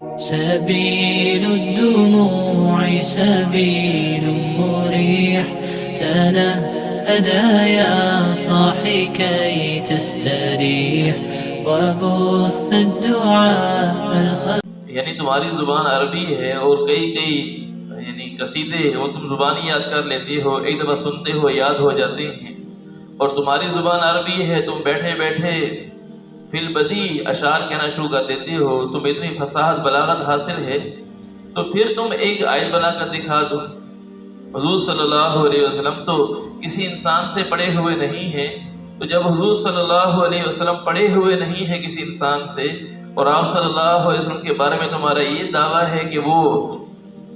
سبيل الدموع سبيل مريح تنهدى يا صاحي كي تستريح وبث الدعاء یعنی تمہاری زبان عربی ہے اور کئی یعنی قصیدے وہ تم زبانی یاد کر لیتے ہو، ایک دفعہ سنتے ہو یاد ہو جاتے ہیں، اور تمہاری زبان عربی ہے، تم بیٹھے بیٹھے فی البدی اشعار کہنا شروع کر دیتے ہو، تم اتنی فصاحت بلاغت حاصل ہے، تو پھر تم ایک آیت بنا کر دکھا دو۔ حضور صلی اللہ علیہ وسلم تو کسی انسان سے پڑھے ہوئے نہیں ہیں، تو جب حضور صلی اللہ علیہ وسلم پڑھے ہوئے نہیں ہیں کسی انسان سے، اور آپ صلی اللہ علیہ وسلم کے بارے میں تمہارا یہ دعویٰ ہے کہ وہ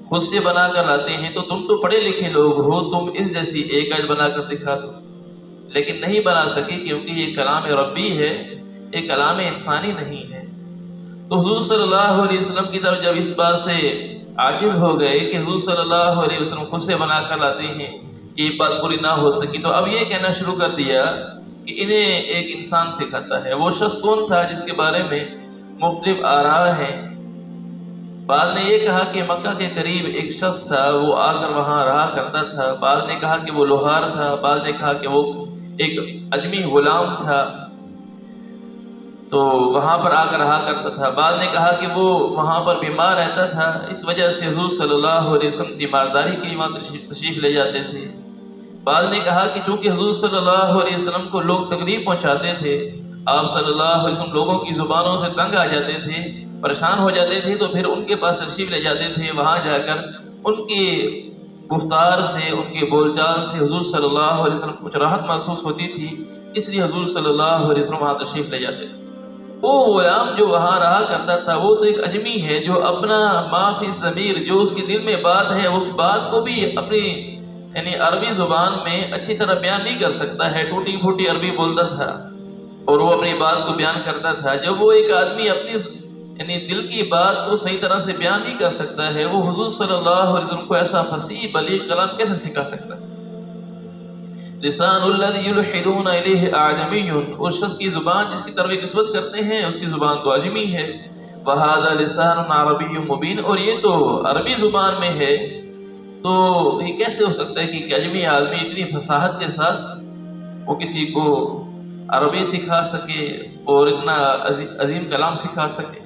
خود سے بنا کر لاتے ہیں، تو تم تو پڑھے لکھے لوگ ہو، تم اس جیسی ایک آیت بنا کر دکھا دو، لیکن نہیں بنا سکے کیونکہ یہ کلام ربی ہے، یہ کلام انسانی نہیں ہے۔ تو حضور صلی اللہ علیہ وسلم کی طرف جب اس بات سے عاجز ہو گئے کہ حضور صلی اللہ علیہ وسلم خود سے بنا کر لاتے ہیں کہ یہ بات پوری نہ ہو سکی، تو اب یہ کہنا شروع کر دیا کہ انہیں ایک انسان سکھاتا ہے۔ وہ شخص کون تھا جس کے بارے میں مختلف آراء ہیں؟ بعض نے یہ کہا کہ مکہ کے قریب ایک شخص تھا، وہ آ کر وہاں رہا کرتا تھا، بعض نے کہا کہ وہ لوہار تھا، بعض نے کہا کہ وہ ایک اجمی غلام تھا تو وہاں پر آ کر رہا کرتا تھا، بعض نے کہا کہ وہ وہاں پر بیمار رہتا تھا، اس وجہ سے حضور صلی اللہ علیہ وسلم تیمارداری کے لیے وہاں تشریف لے جاتے تھے، بعض نے کہا کہ چونکہ حضور صلی اللہ علیہ وسلم کو لوگ تکلیف پہنچاتے تھے، آپ صلی اللہ علیہ وسلم لوگوں کی زبانوں سے تنگ آ جاتے تھے، پریشان ہو جاتے تھے، تو پھر ان کے پاس تشریف لے جاتے تھے، وہاں جا کر ان کی گفتار سے، ان کے بول چال سے حضور صلی اللہ علیہ وسلم کو کچھ راحت محسوس ہوتی تھی، اس لیے حضور صلی اللہ علیہ وسلم وہاں تشریف لے جاتے تھے۔ وہ غلام جو وہاں رہا کرتا تھا وہ تو ایک اجمی ہے جو اپنا ما فی الضمیر، جو اس کے دل میں بات ہے، اس بات کو بھی اپنی یعنی عربی زبان میں اچھی طرح بیان نہیں کر سکتا ہے، ٹوٹی پھوٹی عربی بولتا تھا اور وہ اپنی بات کو بیان کرتا تھا۔ جب وہ ایک آدمی اپنی یعنی دل کی بات کو صحیح طرح سے بیان نہیں کر سکتا ہے، وہ حضور صلی اللہ علیہ وسلم کو ایسا فصیح بلیغ کلام کیسے سکھا سکتا ہے؟ لسان الذی یلحدون الیہ اعجمی، اس شخص کی زبان جس کی طرف نسبت کرتے ہیں اس کی زبان تو عجمی ہے۔ وہذا لسان عربی مبین، اور یہ تو عربی زبان میں ہے، تو یہ کیسے ہو سکتا ہے کہ ایک عجمی آدمی اتنی فصاحت کے ساتھ وہ کسی کو عربی سکھا سکے اور اتنا عظیم کلام سکھا سکے؟